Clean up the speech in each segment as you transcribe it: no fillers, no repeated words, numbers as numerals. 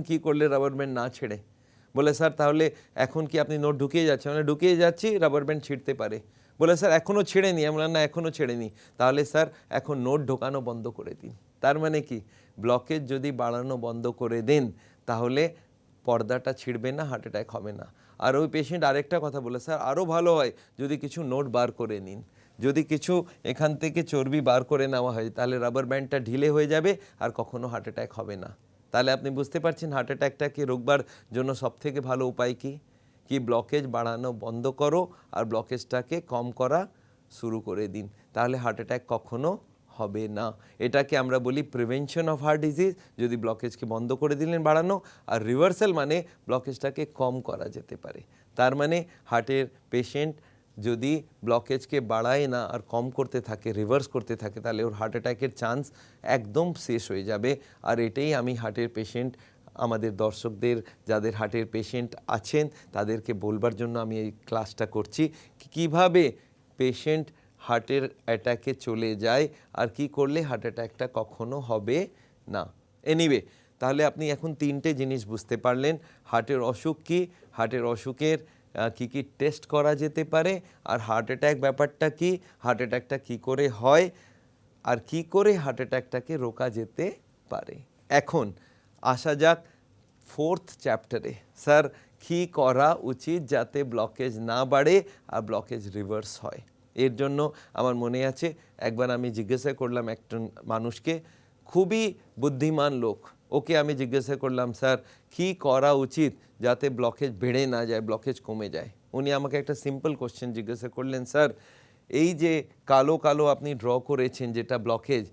কি করলে rubber band না ছেড়ে? বলে স্যার তাহলে এখন কি আপনি নোট ঢুকিয়ে যাচ্ছেন? মানে ঢুকিয়ে যাচ্ছি, রাবার ব্যান্ড ছিঁড়তে পারে। বলে স্যার এখনও ছেড়েনি। আমি বললাম না এখনও ছেড়েনি। তাহলে স্যার এখন নোট ঢোকানো বন্ধ করে দিন। তার মানে কি, ব্লকেজ যদি বাড়ানো বন্ধ করে দেন তাহলে পর্দাটা ছিঁড়বে না, হার্ট অ্যাটাক হবে না। আর ওই পেশেন্ট আরেকটা কথা বলে, স্যার আরও ভালো হয় যদি কিছু নোট বার করে নিন, যদি কিছু এখান থেকে চর্বি বার করে নেওয়া হয় তাহলে রাবার ব্যান্ডটা ঢিলে হয়ে যাবে আর কখনো হার্ট অ্যাটাক হবে না। তাহলে আপনি বুঝতে পারছেন হার্ট অ্যাটাকটাকে রোকবার জন্য সবথেকে ভালো উপায় কি ব্লকেজ বাড়ানো বন্ধ করো আর ব্লকেজটাকে কম করা শুরু করে দিন, তাহলে হার্ট অ্যাটাক কখনো হবে না। এটাকে আমরা বলি প্রিভেনশন অফ হার্ট ডিজিজ। যদি ব্লকেজকে বন্ধ করে দিলেন বাড়ানো, আর রিভার্সাল মানে ব্লকেজটাকে কম করা যেতে পারে। তার মানে হার্টের পেশেন্ট যদি ব্লকেজকে বাড়ায় না আর কম করতে থাকে, রিভার্স করতে থাকে, তাহলে ওর হার্ট অ্যাটাকের চান্স একদম শেষ হয়ে যাবে। আর এটাই আমি হার্টের পেশেন্ট, আমাদের দর্শকদের যাদের হার্টের পেশেন্ট আছেন তাদেরকে বলবার জন্য আমি এই ক্লাসটা করছি, কিভাবে পেশেন্ট হার্টের অ্যাটাকে চলে যায় আর কি করলে হার্ট অ্যাটাকটা কখনো হবে না। এনিওয়ে, তাহলে আপনি এখন তিনটে জিনিস বুঝতে পারলেন, হার্টের অসুখ কী, হার্টের অসুখের কি কি টেস্ট করা যেতে পারে, আর হার্ট অ্যাটাক ব্যাপারটা কি, হার্ট অ্যাটাকটা কী করে হয়, আর কি করে হার্ট অ্যাটাকটাকে রোকা যেতে পারে। এখন আসা যাক ফোর্থ চ্যাপ্টারে। স্যার কী করা উচিত যাতে ব্লকেজ না বাড়ে আর ব্লকেজ রিভার্স হয়? এর জন্য আমার মনে আছে একবার আমি জিজ্ঞাসা করলাম একজন মানুষকে, খুবই বুদ্ধিমান লোক, ওকে আমি জিজ্ঞাসা করলাম স্যার কী করা উচিত যাতে ব্লকেজ বেড়ে না যায়, ব্লকেজ কমে যায়? উনি আমাকে একটা সিম্পল কোশ্চেন জিজ্ঞাসা করলেন, স্যার এই যে কালো কালো আপনি ড্র করেছেন যেটা ব্লকেজ,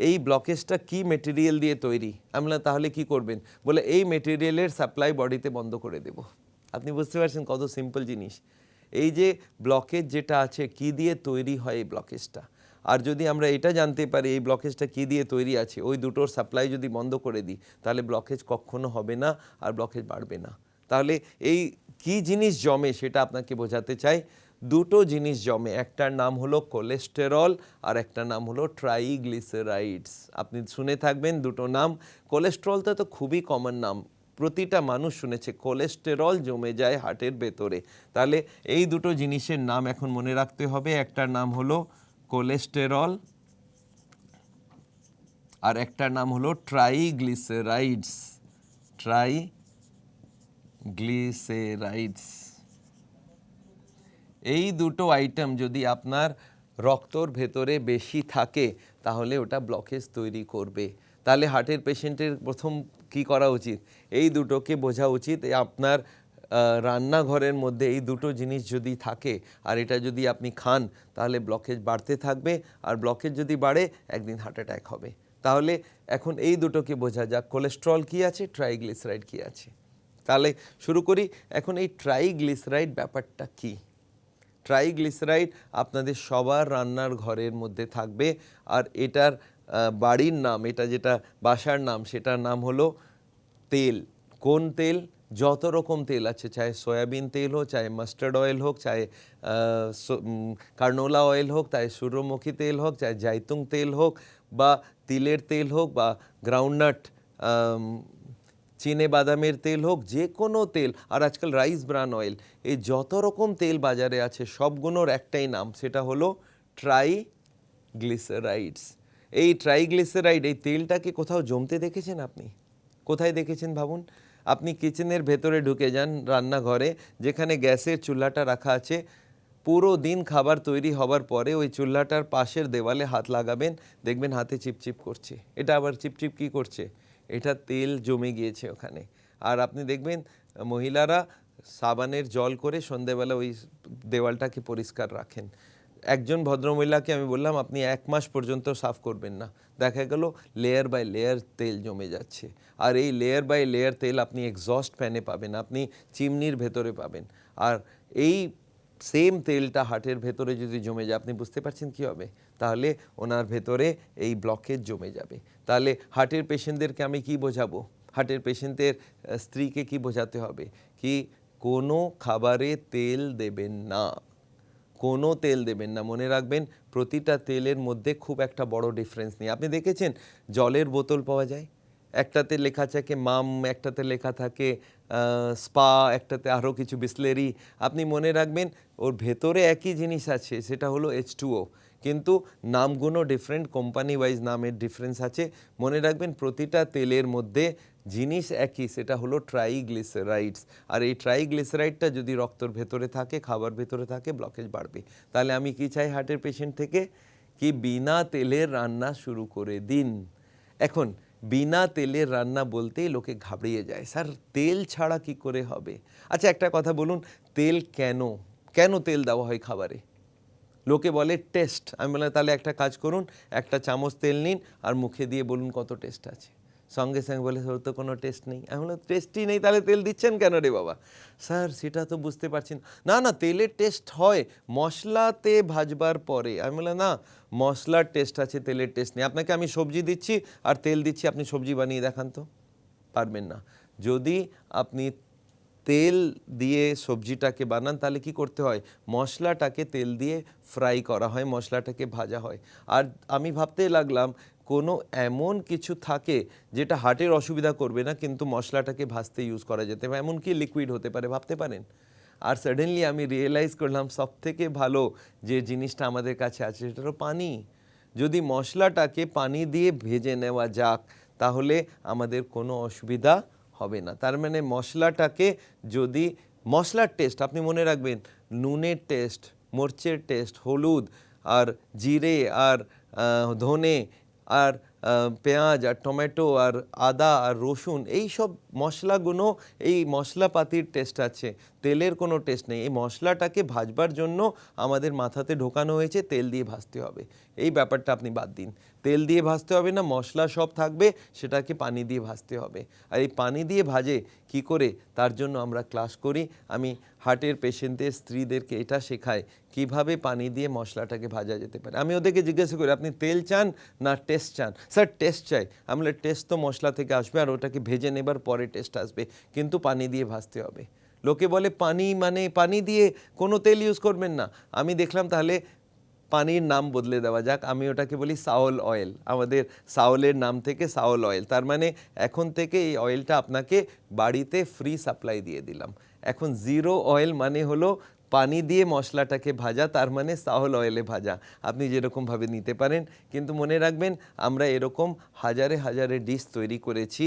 এই ব্লকেজটা কি মেটেরিয়াল দিয়ে তৈরি? আমি বললাম তাহলে কি করবেন? বলে এই মেটেরিয়ালের সাপ্লাই বডিতে বন্ধ করে দেব। আপনি বুঝতে পারছেন কত সিম্পল জিনিস। এই যে ব্লকেজ যেটা আছে কি দিয়ে তৈরি হয় এই ব্লকেজটা, আর যদি আমরা এটা জানতে পারি এই ব্লকেজটা কী দিয়ে তৈরি আছে, ওই দুটোর সাপ্লাই যদি বন্ধ করে দিই তাহলে ব্লকেজ কখনো হবে না আর ব্লকেজ বাড়বে না। তাহলে এই কি জিনিস জমে সেটা আপনাকে বোঝাতে চাই। দুটো জিনিস জমে, একটার নাম হলো কোলেস্টেরল আর একটা নাম হলো ট্রাইগ্লিসারাইডস। আপনি শুনে থাকবেন দুটো নাম। কোলেস্টেরলটা তো খুবই কমন নাম, প্রতিটা মানুষ শুনেছে, কোলেস্টেরল জমে যায় হার্টের ভেতরে। তাহলে এই দুটো জিনিসের নাম এখন মনে রাখতে হবে, একটার নাম হলো কোলেস্টেরল আর একটার নাম হলো ট্রাইগ্লিসারাইডস। ট্রাইগ্লিসারাইডস এই দুটো আইটেম যদি আপনার রক্তর ভেতরে বেশি থাকে তাহলে ওটা ব্লকেজ তৈরি করবে। তাহলে হার্টের পেশেন্টের প্রথম কি করা উচিত, এই দুটোকে বোঝা উচিত। আপনার রান্নাঘরের মধ্যে এই দুটো জিনিস যদি থাকে আর এটা যদি আপনি খান তাহলে ব্লকেজ বাড়তে থাকবে, আর ব্লকেজ যদি বাড়ে একদিন হার্ট অ্যাটাক হবে। তাহলে এখন এই দুটোকে বোঝা যাক, কোলেস্ট্রল কী আছে, ট্রাইগ্লিসারাইড কী আছে। তাহলে শুরু করি। এখন এই ট্রাইগ্লিসারাইড ব্যাপারটা কী? ট্রাইগ্লিসারাইড আপনাদের সবার রান্নার ঘরের মধ্যে থাকবে, আর এটার বাড়ির নাম, এটা যেটা বাসার নাম, সেটার নাম হলো তেল। কোন তেল? যত রকম তেল আছে, চাহে সয়াবিন তেল হোক, চাহে মাস্টার্ড অয়েল হোক, চাহে কার্নোলা অয়েল হোক, চাহে সূর্যমুখী তেল হোক, চাহে জাইতুং তেল হোক, বা তিলের তেল হোক, বা গ্রাউন্ডনাট চিনে বাদামের তেল হোক, যে কোনো তেল, আর আজকাল রাইস ব্রান অয়েল, এই যত রকম তেল বাজারে আছে সবগুলোর একটাই নাম, সেটা হলো ট্রাইগ্লিসারাইডস। এই ট্রাইগ্লিসারাইড, এই তেলটাকে কোথাও জমতে দেখেছেন আপনি? কোথায় দেখেছেন ভাবুন। আপনি কিচেনের ভেতরে ঢুকে যান, রান্নাঘরে যেখানে গ্যাসের চুল্লাটা রাখা আছে, পুরো দিন খাবার তৈরি হবার পরে ওই চুল্লাটার পাশের দেওয়ালে হাত লাগাবেন, দেখবেন হাতে চিপচিপ করছে। এটা আবার চিপচিপ কী করছে? এটা তেল জমে গিয়েছে ওখানে। আর আপনি দেখবেন মহিলারা সাবানের জল করে সন্ধেবেলা ওই দেওয়ালটাকে পরিষ্কার রাখেন। একজন ভদ্রমহিলাকে আমি বললাম আপনি 1 মাস পর্যন্ত সাফ করবেন না, দেখা গেল লেয়ার বাই লেয়ার তেল জমে যাচ্ছে। আর এই লেয়ার বাই লেয়ার তেল আপনি এক্সস্ট ফ্যানে পাবেন, আপনি চিমনির ভেতরে পাবেন। আর এই সেম তেলটা হার্টের ভেতরে যদি জমে যায়, আপনি বুঝতে পারছেন কী হবে? তাহলে ওনার ভেতরে এই ব্লকেজ জমে যাবে। তাহলে হার্টের পেশেন্টদেরকে আমি কি বোঝাবো? হার্টের পেশেন্টের স্ত্রীকে কি বোঝাতে হবে? কি কোনো খাবারে তেল দেবেন না, কোনো তেল দেবেন না। মনে রাখবেন প্রতিটা তেলের মধ্যে খুব একটা বড় ডিফারেন্স নেই। আপনি দেখেছেন জলের বোতল পাওয়া যায়, একটাতে লেখা থাকে মাম, একটাতে লেখা থাকে স্পা, একটাতে আরও কিছু বিসলেরি। আপনি মনে রাখবেন ওর ভেতরে একই জিনিস আছে, সেটা হলো H2O, কিন্তু নামগুলো ডিফারেন্ট, কোম্পানি ওয়াইজ নামের ডিফারেন্স আছে। মনে রাখবেন প্রতিটা তেলের মধ্যে জিনিস একই, সেটা হলো ট্রাইগ্লিসারাইডস। আর এই ট্রাইগ্লিসারাইডটা যদি রক্তর ভেতরে থাকে, খাবার ভেতরে থাকে, ব্লকেজ বাড়বে। তাহলে আমি কি চাই হার্টের পেশেন্ট থেকে? কি বিনা তেলের রান্না শুরু করে দিন। এখন বিনা তেলের রান্না বলতেই লোকে ঘাবড়িয়ে যায়, স্যার তেল ছাড়া কি করে হবে? আচ্ছা একটা কথা বলুন, তেল কেন কেন তেল দেওয়া হয় খাবারে? লোকে বলে টেস্ট। আমি বললাম তাহলে একটা কাজ করুন, একটা চামচ তেল নিন আর মুখে দিয়ে বলুন কত টেস্ট আছে। সঙ্গে সঙ্গে বলে ওর তো কোনো টেস্ট নেই। আমি বললাম টেস্টই নেই তাহলে তেল দিচ্ছেন কেন রে বাবা? স্যার সেটা তো বুঝতে পারছি না। না না, তেলের টেস্ট হয় মশলাতে ভাজবার পরে। আমি বললাম না, মশলার টেস্ট আছে, তেলের টেস্ট নেই। আপনাকে আমি সবজি দিচ্ছি আর তেল দিচ্ছি, আপনি সবজি বানিয়ে দেখান তো। পারবেন না। যদি আপনি তেল দিয়ে সবজিটাকে বানান তাহলে কি করতে হয়? মশলাটাকে তেল দিয়ে ফ্রাই করা হয়, মশলাটাকে ভাজা হয়। আর আমি ভাবতে লাগলাম কোনো এমন কিছু থাকে যেটা হার্টের অসুবিধা করবে না, কিন্তু মশলাটাকে ভাজতে ইউজ করা যেতে পারে, এমনকি লিকুইড হতে পারে, ভাবতে পারেন? আর সাডেনলি আমি রিয়েলাইজ করলাম সবথেকে ভালো যে জিনিসটা আমাদের কাছে আছে সেটা হলো পানি। যদি মশলাটাকে পানি দিয়ে ভেজে নেওয়া যাক তাহলে আমাদের কোনো অসুবিধা হবে না। তার মানে মশলাটাকে যদি মশলার টেস্ট আপনি মনে রাখবেন, নুনের টেস্ট, মরচের টেস্ট, হলুদ আর জিরে আর ধনে আর পেঁয়াজ আর টমেটো আর আদা আর রসুন, এই সব মশলাগুলো, এই মশলাপাতির টেস্ট আছে, তেলের কোনো টেস্ট নেই। এই মশলাটাকে ভাজবার জন্য আমাদের মাথাতে ঢোকানো হয়েছে তেল দিয়ে ভাজতে হবে। এই ব্যাপারটা আপনি বাদ দিন, তেল দিয়ে ভাজতে হবে না, মশলা সব থাকবে, সেটাকে পানি দিয়ে ভাজতে হবে। আর এই পানি দিয়ে ভাজে কি করে, তার জন্য আমরা ক্লাস করি। আমি হার্টের পেশেন্টদের স্ত্রীদেরকে এটা শেখাই কিভাবে পানি দিয়ে মশলাটাকে ভাজা যেতে পারে। আমি ওদেরকে জিজ্ঞাসা করি আপনি তেল চান না টেস্ট চান? স্যার টেস্ট চাই। আমরা টেস্ট তো মশলা থেকে আসবে আর ওটাকে ভেজে নেবার পরে টেস্ট আসবে, কিন্তু পানি দিয়ে ভাজতে হবে। লোকে বলে পানি মানে পানি দিয়ে কোনো তেল ইউজ করবেন না। আমি দেখলাম তাহলে পানির নাম বদলে দেওয়া যাক, আমি ওটাকে বলি সাওল অয়েল। আমাদের সাওলের নাম থেকে সাওল অয়েল, তার মানে এখন থেকে এই অয়েলটা আপনাকে বাড়িতে ফ্রি সাপ্লাই দিয়ে দিলাম। এখন জিরো অয়েল মানে হলো পানি দিয়ে মশলাটাকে ভাজা, তার মানে সাওল অয়েলে ভাজা। আপনি যেরকমভাবে নিতে পারেন, কিন্তু মনে রাখবেন আমরা এরকম হাজারে হাজারে ডিশ তৈরি করেছি,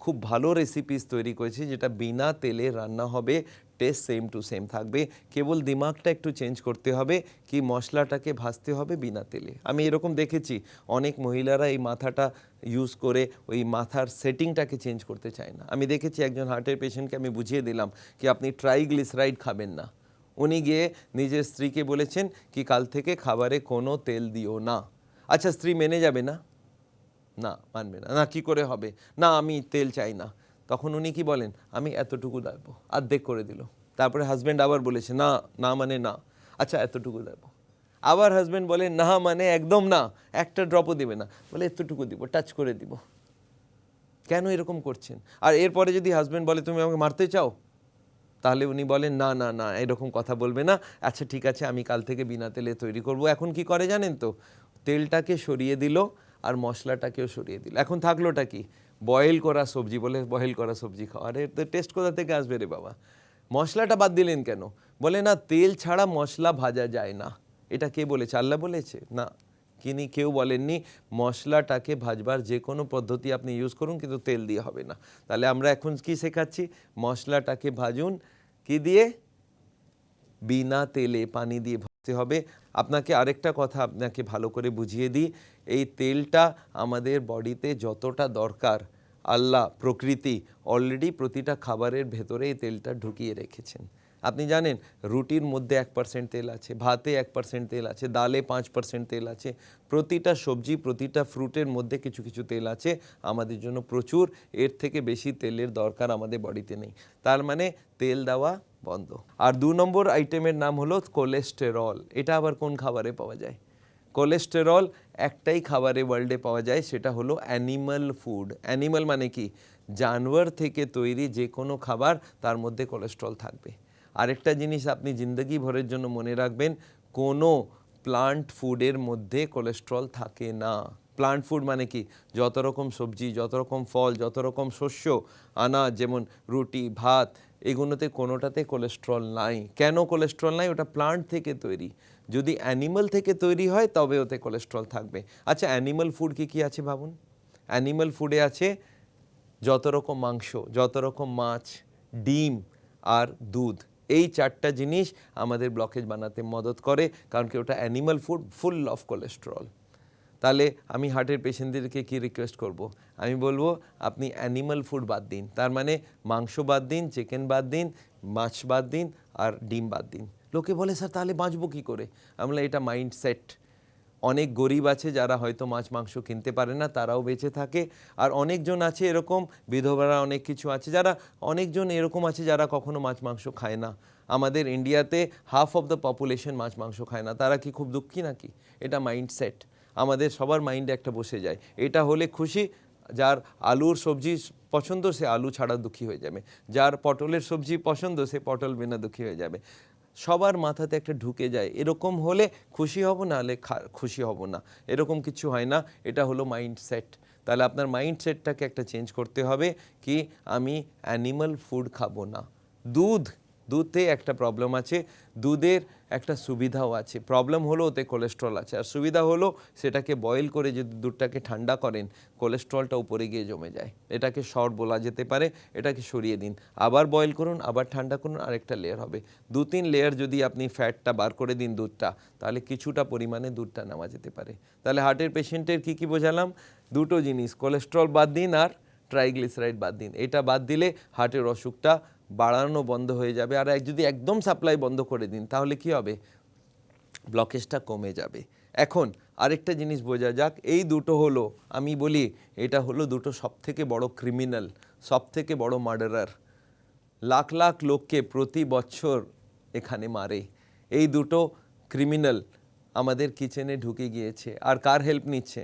খুব ভালো রেসিপিস তৈরি করেছি যেটা বিনা তেলে রান্না হবে, টেস্ট সেম টু সেম থাকবে। কেবল দিমাগটা একটু চেঞ্জ করতে হবে, কি মশলাটাকে ভাজতে হবে বিনা তেলে। আমি এরকম দেখেছি অনেক মহিলারা এই মাথাটা ইউজ করে ওই মাথার সেটিংটাকে চেঞ্জ করতে চায় না। আমি দেখেছি একজন হার্টের পেশেন্টকে আমি বুঝিয়ে দিলাম কি আপনি ট্রাইগ্লিসারাইড খাবেন না। উনি গিয়ে নিজের স্ত্রীকে বলেছেন কি কাল থেকে খাবারে কোনো তেল দিও না। আচ্ছা স্ত্রী মেনে যাবে না? না, মানবে না। না কি করে হবে? না আমি তেল চাই না। তখন উনি কি বলেন, আমি এতটুকু দেবো, অর্ধেক করে দিল। তারপরে হাজব্যান্ড আবার বলেছে না, না মানে না, আচ্ছা এতটুকু দেবো। আবার হাজব্যান্ড বলে না মানে একদম না, একটা ড্রপও দেবে না, বলে এতটুকু দিব, টাচ করে দিব। কেন এরকম করছেন? আর এরপরে যদি হাজব্যান্ড বলে তুমি আমাকে মারতে চাও, তাহলে উনি বলেন না না না এরকম কথা বলবে না, আচ্ছা ঠিক আছে আমি কাল থেকে বিনা তেলে তৈরি করব। এখন কি করে জানেন তো, তেলটাকে সরিয়ে দিল আর মশলাটাকেও সরিয়ে দিল। এখন থাকলোটা কি? বয়েল করা সবজি, বলে বয়েল করা সবজি খাওয়া। আরে তো টেস্ট কোথা থেকে আসবে রে বাবা? মশলাটা বাদ দিলেন কেন? বলে না তেল ছাড়া মশলা ভাজা যায় না। এটা কে বলেছে? আল্লাহ বলেছে? না, কেউ বলেননি। মশলাটাকে ভাজবার যে কোনো পদ্ধতি আপনি ইউজ করুন, কিন্তু তেল দিয়ে হবে না। তাহলে আমরা এখন কি শেখাচ্ছি? মশলাটাকে ভাজুন কি দিয়ে? বিনা তেলে, পানি দিয়ে ভাজতে হবে। আপনাকে আরেকটা কথা আপনাকে ভালো করে বুঝিয়ে দিই, এই তেলটা আমাদের বডিতে যতটা দরকার আল্লাহ প্রকৃতি অলরেডি প্রতিটা খাবারের ভেতরে এই তেলটা ঢুকিয়ে রেখেছেন। আপনি জানেন রুটির মধ্যে 1% তেল আছে, ভাতে 1% তেল আছে, ডালে 5% তেল আছে, প্রতিটা সবজি প্রতিটা ফ্রুটের মধ্যে কিছু কিছু তেল আছে। আমাদের জন্য প্রচুর, এর থেকে বেশি তেলের দরকার আমাদের বডিতে নেই। তার মানে তেল দেওয়া বন্ধ। আর 2 নম্বর আইটেমের নাম হলো কোলেস্টেরল। এটা আবার কোন খাবারে পাওয়া যায়? কোলেস্টেরল একটাই খাবারে ওয়ার্ল্ডে পাওয়া যায়, সেটা হলো অ্যানিমাল ফুড। অ্যানিমাল মানে কি? জানোয়ার থেকে তৈরি যে কোনো খাবার, তার মধ্যে কোলেস্ট্রল থাকবে। আরেকটা জিনিস আপনি জিন্দগি ভরের জন্য মনে রাখবেন, কোনো প্লান্ট ফুডের মধ্যে কোলেস্ট্রল থাকে না। প্লান্ট ফুড মানে কি, যত রকম সবজি, যত রকম ফল, যত রকম শস্য, আনাজ, যেমন রুটি, ভাত, এগুলোতে কোনোটাতে কোলেস্ট্রল নাই। কেন কোলেস্ট্রল নাই? ওটা প্লান্ট থেকে তৈরি। যদি অ্যানিমাল থেকে তৈরি হয় তবে ওতে কোলেস্ট্রল থাকবে। আচ্ছা, অ্যানিমাল ফুড কি কি আছে ভাবুন। অ্যানিমাল ফুডে আছে যত রকম মাংস, যত রকম মাছ, ডিম আর দুধ। এই চারটা জিনিস আমাদের ব্লকেজ বানাতে মদত করে, কারণ কি ওটা animal food, full of cholesterol. তাহলে আমি হার্টের পেশেন্টদেরকে কি রিকোয়েস্ট করব? আমি বলবো আপনি অ্যানিমাল ফুড বাদ দিন। তার মানে মাংস বাদ দিন, চিকেন বাদ দিন, মাছ বাদ দিন আর ডিম বাদ দিন। লোকে বলে স্যার তাহলে বাঁচবো কী করে? আমরা এটা মাইন্ডসেট। অনেক গরিব আছে যারা হয়তো মাছ মাংস কিনতে পারে না, তারাও বেঁচে থাকে। আর অনেকজন আছে এরকম, বিধবারা অনেক কিছু আছে, যারা অনেকজন এরকম আছে যারা কখনো মাছ মাংস খায় না। আমাদের ইন্ডিয়াতে হাফ অফ দ্য পপুলেশন মাছ মাংস খায় না। তারা কি খুব দুঃখী নাকি? এটা মাইন্ডসেট। আমাদের সবার মাইন্ডে একটা বসে যায়, এটা হলে খুশি। যার আলুর সবজি পছন্দ সে আলু ছাড়া দুঃখী হয়ে যাবে, যার পটলের সবজি পছন্দ সে পটল বিনা দুঃখী হয়ে যাবে। সবার মাথাতে একটা ঢুকে যায়, এরকম হলে খুশি হব, না হলে খুশি হব না, এরকম কিছু হয় না। এটা হলো মাইন্ডসেট। তাহলে আপনার মাইন্ডসেটটাকে একটা চেঞ্জ করতে হবে কি আমি অ্যানিমাল ফুড খাবো না। দুধে একটা প্রবলেম আছে, দুধের একটা সুবিধাও আছে। প্রবলেম হলো ওতে কোলেস্ট্রল আছে, আর সুবিধা হলো সেটাকে বয়েল করে যদি দুধটাকে ঠান্ডা করেন কোলেস্ট্রলটা উপরে গিয়ে জমে যায়। এটাকে শর্ট বলা যেতে পারে। এটাকে সরিয়ে দিন, আবার বয়েল করুন, আবার ঠান্ডা করুন, আরেকটা লেয়ার হবে। 2-3 লেয়ার যদি আপনি ফ্যাটটা বার করে দিন দুধটা, তাহলে কিছুটা পরিমাণে দুধটা নেওয়া যেতে পারে। তাহলে হার্টের পেশেন্টের কী কী বোঝালাম? দুটো জিনিস, কোলেস্ট্রল বাদ দিন আর ট্রাইগ্লিসারাইড বাদ দিন। এটা বাদ দিলে হার্টের অসুখটা বাড়ানো বন্ধ হয়ে যাবে। আর যদি একদম সাপ্লাই বন্ধ করে দিন তাহলে কি হবে? ব্লকেজটা কমে যাবে। এখন আরেকটা জিনিস বোঝা যাক, এই দুটো হলো, আমি বলি এটা হলো দুটো সবথেকে বড় ক্রিমিনাল, সবথেকে বড় মার্ডারার। লাখ লাখ লোককে প্রতি বছর এখানে মারে। এই দুটো ক্রিমিনাল আমাদের কিচেনে ঢুকে গিয়েছে। আর কার হেল্প নিচ্ছে?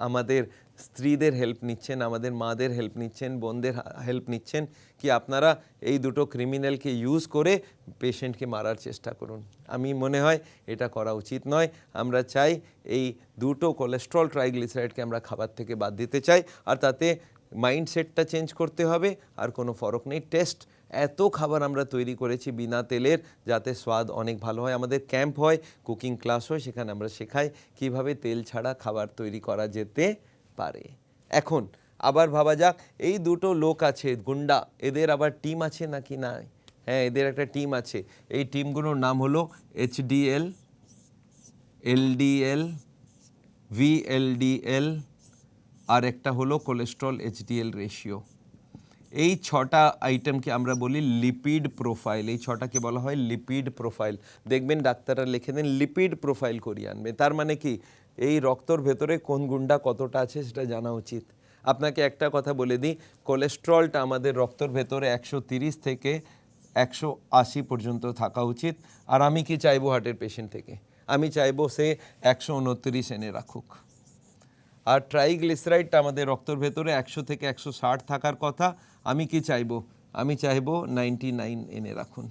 আমাদের স্ত্রীদের হেল্প নিচ্ছেন, আমাদের মাদের হেল্প নিচ্ছেন, বোনদের হেল্প নিচ্ছেন। কি আপনারা এই দুটো ক্রিমিনালকে ইউজ করে পেশেন্টকে মারার চেষ্টা করুন? আমি মনে হয় এটা করা উচিত নয়। আমরা চাই এই দুটো কোলেস্ট্রল ট্রাইগ্লিসারাইডকে আমরা খাবার থেকে বাদ দিতে চাই, আর তাতে মাইন্ডসেটটা চেঞ্জ করতে হবে। আর কোনো ফরক নেই। টেস্ট এত খাবার আমরা তৈরি করেছি বিনা তেলের, যাতে স্বাদ অনেক ভালো হয়। আমাদের ক্যাম্প হয়, কুকিং ক্লাস হয়, সেখানে আমরা শেখাই কিভাবে তেল ছাড়া খাবার তৈরি করা যেতে পারে। এখন আবার ভাবা যাক, এই দুটো লোক আছে গুন্ডা, এদের আবার টিম আছে নাকি না? হ্যাঁ, এদের একটা টিম আছে। এই টিমগুলোর নাম হলো HDL, LDL, VLDL, আর একটা হলো কোলেস্ট্রল HDL রেশিও। এই 6টা আইটেমকে আমরা বলি লিপিড প্রোফাইল। এই 6টাকে বলা হয় লিপিড প্রোফাইল। দেখবেন ডাক্তাররা লিখে দেন লিপিড প্রোফাইল করিয়ে আনবে। তার মানে কি, এই রক্তর ভেতরে কোন গুণটা কতটা আছে সেটা জানা উচিত। আপনাকে একটা কথা বলে দিই, কোলেস্ট্রলটা আমাদের রক্তর ভেতরে 130 থেকে 180 পর্যন্ত থাকা উচিত। আর আমি কি চাইবো হার্টের পেশেন্ট থেকে? আমি চাইবো সে 129 এনে রাখুক। আর ট্রাইগ্লিসারাইডটা আমাদের রক্তের ভেতরে 100 থেকে 160 থাকার কথা। আমি কি চাইবো? আমি চাইবো 99 এনে রাখুন।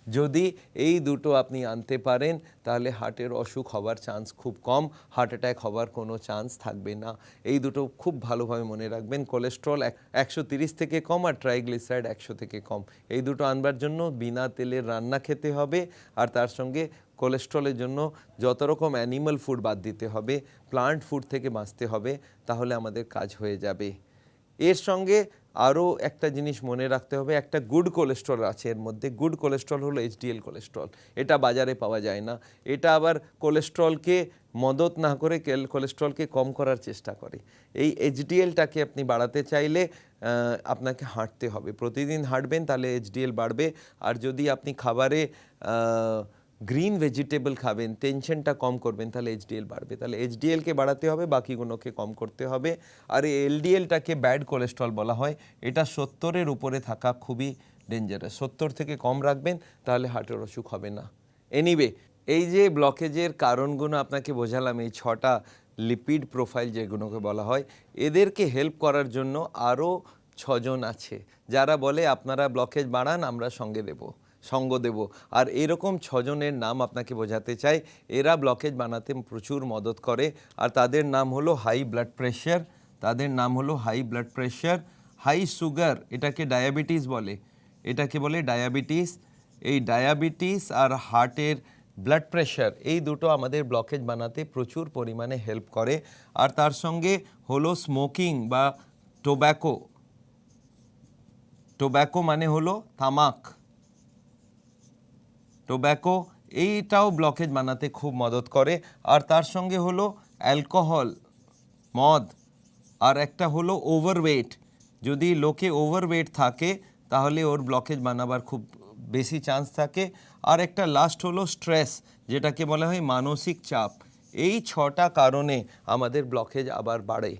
যদি এই দুটো আপনি আনতে পারেন তাহলে হার্টের অসুখ হওয়ার চান্স খুব কম, হার্ট অ্যাটাক হওয়ার কোনো চান্স থাকবে না। এই দুটো খুব ভালোভাবে মনে রাখবেন, কোলেস্ট্রল 130 থেকে কম আর ট্রাইগ্লিসারাইড 100 থেকে কম। এই দুটো আনবার জন্য বিনা তেলের রান্না খেতে হবে, আর তার সঙ্গে কোলেস্ট্রলের জন্য যত রকম অ্যানিমাল ফুড বাদ দিতে হবে, প্লান্ট ফুড থেকে বাঁচতে হবে, তাহলে আমাদের কাজ হয়ে যাবে। এর সঙ্গে আরও একটা জিনিস মনে রাখতে হবে, একটা গুড কোলেস্ট্রল আছে এর মধ্যে। গুড কোলেস্ট্রল হলো HDL কোলেস্ট্রল। এটা বাজারে পাওয়া যায় না। এটা আবার কোলেস্ট্রলকে মদত না করে কোলেস্ট্রলকে কম করার চেষ্টা করে। এই HDLটাকে আপনি বাড়াতে চাইলে আপনাকে হাঁটতে হবে। প্রতিদিন হাঁটবেন তাহলে HDL বাড়বে। আর যদি আপনি খাবারে গ্রিন ভেজিটেবল খাবেন, টেনশনটা কম করবেন, তাহলে HDL বাড়বে। তাহলে HDLকে বাড়াতে হবে, বাকিগুলোকে কম করতে হবে। আর এই LDLটাকে ব্যাড কোলেস্ট্রল বলা হয়। এটা 70-এর উপরে থাকা খুবই ডেঞ্জারাস। 70 থেকে কম রাখবেন, তাহলে হার্টের অসুখ হবে না। এনিওয়ে, এই যে ব্লকেজের কারণগুলো আপনাকে বোঝালাম, এই 6টা লিপিড প্রোফাইল যেগুলোকে বলা হয়, এদেরকে হেল্প করার জন্য আরও 6 জন আছে যারা বলে আপনারা ব্লকেজ বাড়ান, আমরা সঙ্গে দেব। সঙ্গ দেব। আর এরকম 6 জনের নাম আপনাকে বোঝাতে চাই, এরা ব্লকেজ বানাতে প্রচুর মদত করে। আর তাদের নাম হলো হাই ব্লাড প্রেশার, তাদের নাম হলো high blood pressure, high sugar, এটাকে ডায়াবেটিস বলে, এটাকে বলে ডায়াবেটিস। এই ডায়াবেটিস আর হার্টের ব্লাড প্রেশার এই দুটো আমাদের ব্লকেজ বানাতে প্রচুর পরিমাণে হেল্প করে। আর তার সঙ্গে হলো স্মোকিং বা টোব্যাকো, টোব্যাকো মানে হলো তামাক, টোব্যাকো এইটাও ব্লকেজ বানাতে খুব মদত করে। আর তার সঙ্গে হলো অ্যালকোহল, মদ, আর একটা হলো ওভারওয়েট। যদি লোকে ওভারওয়েট থাকে তাহলে ওর ব্লকেজ বানাবার খুব বেশি চান্স থাকে। আর একটা লাস্ট হলো স্ট্রেস, যেটাকে বলা হয় মানসিক চাপ। এই 6টা কারণে আমাদের ব্লকেজ আবার বাড়ে।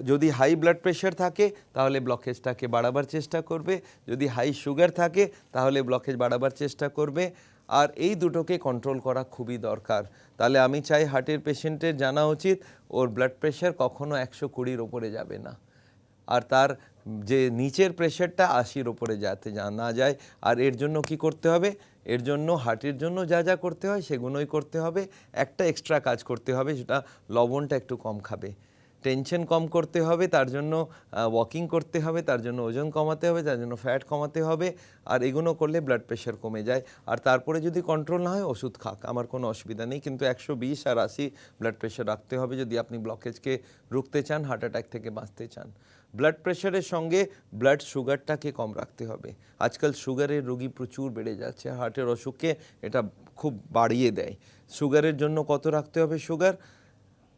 যদি হাই ব্লাড প্রেশার থাকে তাহলে ব্লকেজটাকে বাড়াবার চেষ্টা করবে, যদি হাই সুগার থাকে তাহলে ব্লকেজ বাড়াবার চেষ্টা করবে। আর এই দুটোকে কন্ট্রোল করা খুবই দরকার। তাহলে আমি চাই হার্টের পেশেন্টের জানা উচিত ওর ব্লাড প্রেশার কখনো 120-র ওপরে যাবে না, আর তার যে নিচের প্রেশারটা 80-র ওপরে যাতে না যায়। আর এর জন্য কি করতে হবে, এর জন্য হার্টের জন্য যা যা করতে হয় সেগুলোই করতে হবে। একটা এক্সট্রা কাজ করতে হবে, সেটা লবণটা একটু কম খাবে, টেনশন কম করতে হবে, তার জন্য ওয়াকিং করতে হবে, তার জন্য ওজন কমাতে হবে, তার জন্য ফ্যাট কমাতে হবে। আর এগুলো করলে ব্লাড প্রেশার কমে যায়। আর তারপরে যদি কন্ট্রোল না হয় ওষুধ খাক, আমার কোনো অসুবিধা নেই, কিন্তু 120 আর 80 ব্লাড প্রেশার রাখতে হবে যদি আপনি ব্লকেজকে রুখতে চান, হার্ট অ্যাটাক থেকে বাঁচতে চান। ব্লাড প্রেশারের সঙ্গে ব্লাড সুগারটাকে কম রাখতে হবে। আজকাল সুগারের রোগী প্রচুর বেড়ে যাচ্ছে, হার্টের অসুখকে এটা খুব বাড়িয়ে দেয়। সুগারের জন্য কত রাখতে হবে? সুগার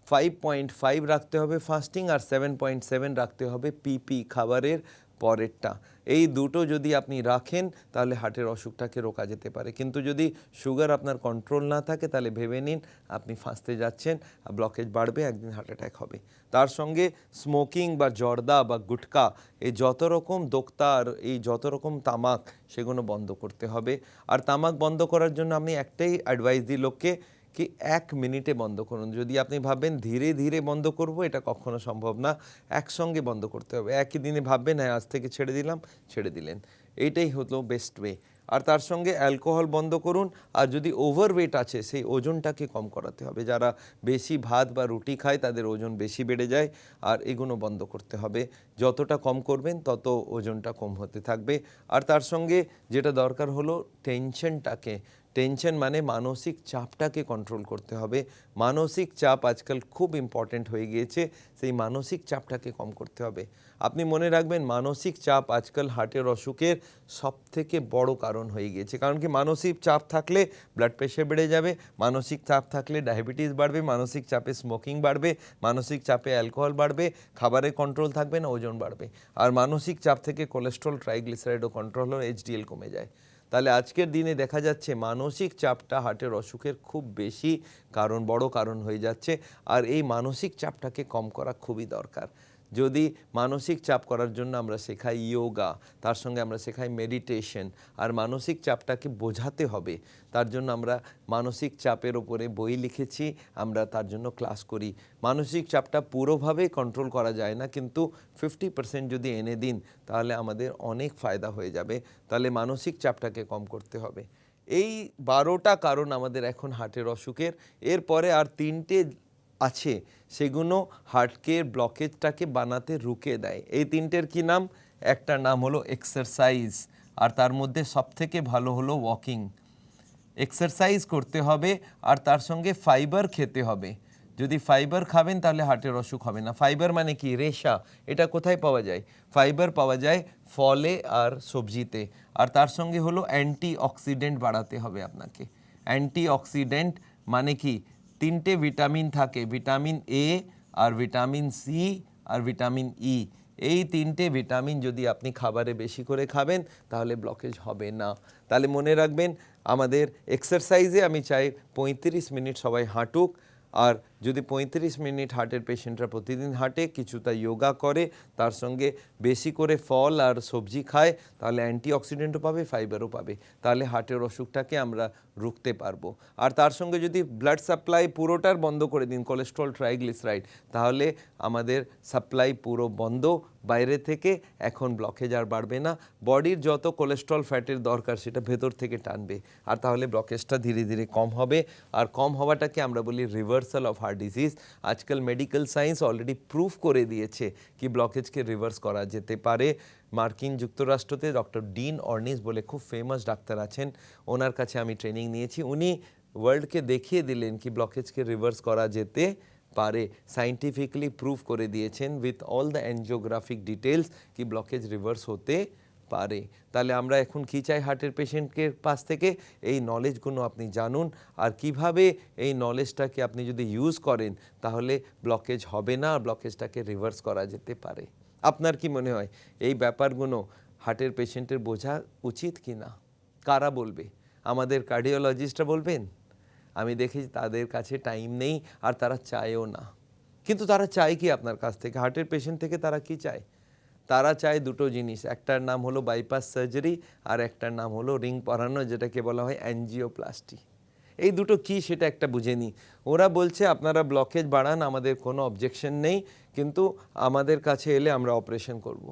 5.5 রাখতে হবে ফাস্টিং, আর 7.7 রাখতে হবে পিপি, খাবারের পরেরটা। এই দুটো যদি আপনি রাখেন তাহলে হার্টের অসুখটাকে রোকা যেতে পারে। কিন্তু যদি সুগার আপনার কন্ট্রোল না থাকে তাহলে ভেবে নিন আপনি ফাঁসতে যাচ্ছেন, ব্লকেজ বাড়বে, একদিন হার্ট অ্যাটাক হবে। তার সঙ্গে স্মোকিং বা জর্দা বা গুটকা, এই যত রকম দোক্তা আর এই যত রকম তামাক, সেগুলো বন্ধ করতে হবে। আর তামাক বন্ধ করার জন্য আমি একটাই অ্যাডভাইস দিই লোককে, কি 1 মিনিটে বন্ধ করুন। যদি আপনি ভাববেন ধীরে ধীরে বন্ধ করব, এটা কখনো সম্ভব না, একসঙ্গে বন্ধ করতে হবে। একই দিনে ভাববেন হ্যাঁ আজ থেকে ছেড়ে দিলাম, ছেড়ে দিলেন, এইটাই হলো বেস্ট ওয়ে। আর তার সঙ্গে অ্যালকোহল বন্ধ করুন। আর যদি ওভারওয়েট আছে সেই ওজনটাকে কম করাতে হবে। যারা বেশি ভাত বা রুটি খায় তাদের ওজন বেশি বেড়ে যায়, আর এগুলো বন্ধ করতে হবে। যতটা কম করবেন তত ওজনটা কম হতে থাকবে। আর তার সঙ্গে যেটা দরকার হলো টেনশনটাকে, টেনশন মানে মানসিক চাপটাকে কন্ট্রোল করতে হবে। মানসিক চাপ আজকাল খুব ইম্পর্ট্যান্ট হয়ে গিয়েছে, সেই মানসিক চাপটাকে কম করতে হবে। আপনি মনে রাখবেন মানসিক চাপ আজকাল হার্টের অসুখের সবথেকে বড় কারণ হয়ে গিয়েছে। কারণ কি, মানসিক চাপ থাকলে ব্লাড প্রেশার বেড়ে যাবে, মানসিক চাপ থাকলে ডায়াবেটিস বাড়বে, মানসিক চাপে স্মোকিং বাড়বে, মানসিক চাপে অ্যালকোহল বাড়বে, খাবারের কন্ট্রোল থাকবে না, ওজন বাড়বে। আর মানসিক চাপ থেকে কোলেস্ট্রল, ট্রাইগ্লিসারাইডও কন্ট্রোল হলো, HDL কমে যায়। তাহলে আজকের দিনে দেখা যাচ্ছে মানসিক চাপটা হার্টের অসুখের খুব বেশি কারণ, বড় কারণ হয়ে যাচ্ছে। আর এই মানসিক চাপটাকে কম করা খুবই দরকার। যদি মানসিক চাপ করার জন্য আমরা শেখাই যোগা, তার সঙ্গে আমরা শেখাই মেডিটেশন, আর মানসিক চাপটাকে বোঝাতে হবে, তার জন্য আমরা মানসিক চাপের ওপরে বই লিখেছি, আমরা তার জন্য ক্লাস করি। মানসিক চাপটা পুরোভাবে কন্ট্রোল করা যায় না, কিন্তু 50% যদি এনে দিন তাহলে আমাদের অনেক ফায়দা হয়ে যাবে। তাহলে মানসিক চাপটাকে কম করতে হবে। এই 12টা কারণ আমাদের এখন হার্টের অসুখের। এরপরে আর 3টে আছে, সেগুলো হার্টকে ব্লকেজটাকে বানাতে রুকে দেয়। এই 3টের কি নাম? একটা নাম হলো এক্সারসাইজ, আর তার মধ্যে সবথেকে ভালো হলো ওয়াকিং। এক্সারসাইজ করতে হবে, আর তার সঙ্গে ফাইবার খেতে হবে। যদি ফাইবার খাবেন তাহলে হার্টের অসুখ হবে না। ফাইবার মানে কি? রেশা। এটা কোথায় পাওয়া যায়? ফাইবার পাওয়া যায় ফলে আর সবজিতে। আর তার সঙ্গে হলো অ্যান্টিঅক্সিডেন্ট বাড়াতে হবে আপনাকে। অ্যান্টিঅক্সিডেন্ট মানে কি? 3টে ভিটামিন থাকে, ভিটামিন এ, আর ভিটামিন সি, আর ভিটামিন ই। এই 3টে ভিটামিন যদি আপনি খাবারে বেশি করে খাবেন তাহলে ব্লকেজ হবে না। তাহলে মনে রাখবেন আমাদের এক্সারসাইজে আমি চাই 35 মিনিট সবাই হাঁটুক, আর যদি 35 মিনিট হার্টের পেশেন্টরা প্রতিদিন হাঁটে, কিছুটা যোগা করে, তার সঙ্গে বেশি করে ফল আর সবজি খায়, তাহলে অ্যান্টিঅক্সিডেন্টও পাবে, ফাইবারও পাবে, তাহলে হার্টের অসুখটাকে আমরা রুখতে পারবো। আর তার সঙ্গে যদি ব্লাড সাপ্লাই পুরোটার বন্ধ করে দিন, কোলেস্ট্রল, ট্রাইগ্লিসারাইড, তাহলে আমাদের সাপ্লাই পুরো বন্ধ, বাইরে থেকে এখন ব্লকেজ আর বাড়বে না, বডির যত কোলেস্ট্রল ফ্যাটের দরকার সেটা ভেতর থেকে টানবে, আর তাহলে ব্লকেজটা ধীরে ধীরে কম হবে। আর কম হওয়াটাকে আমরা বলি রিভার্সাল অফ হার্ট ডিজিজ। আজকাল মেডিকেল সায়েন্স অলরেডি প্রুফ করে দিয়েছে কি ব্লকেজকে রিভার্স করা যেতে পারে। মার্কিন যুক্তরাষ্ট্রতে ডক্টর ডিন অর্নিস বলে খুব ফেমাস ডাক্তার আছেন, ওনার কাছে আমি ট্রেনিং নিয়েছি, উনি ওয়ার্ল্ডকে দেখিয়ে দিলেন কি ব্লকেজকে রিভার্স করা যেতে পারে, সাইন্টিফিকলি প্রুভ করে দিয়েছেন with all the angiographic details কি ব্লকেজ রিভার্স হতে পারে। তাহলে আমরা এখন কি চাই হার্টের পেশেন্টকে পাশ থেকে? এই নলেজগুলো আপনি জানুন, আর কিভাবে এই নলেজটাকে আপনি যদি ইউজ করেন তাহলে ব্লকেজ হবে না, ব্লকেজটাকে রিভার্স করা যেতে পারে। আপনার কি মনে হয় এই ব্যাপারগুলো হার্টের পেশেন্টের বোঝা উচিত কি না? কারা বলবে? আমাদের কার্ডিওলজিস্টরা বলবেন? আমি দেখেছি তাদের কাছে টাইম নেই, আর তারা চায়ও না। কিন্তু তারা চায় কি আপনার কাছ থেকে? হার্টের পেশেন্ট থেকে তারা কি চায়? তারা চায় দুটো জিনিস, একটার নাম হলো বাইপাস সার্জারি, আর একটার নাম হলো রিং পরানো, যেটাকে বলা হয় অ্যাঞ্জিওপ্লাস্টি। এই দুটো কি সেটা একটা বুঝে নিই। ওরা বলছে আপনারা ব্লকেজ বাড়ান, আমাদের কোনো অবজেকশন নেই, কিন্তু আমাদের কাছে এলে আমরা অপারেশন করব।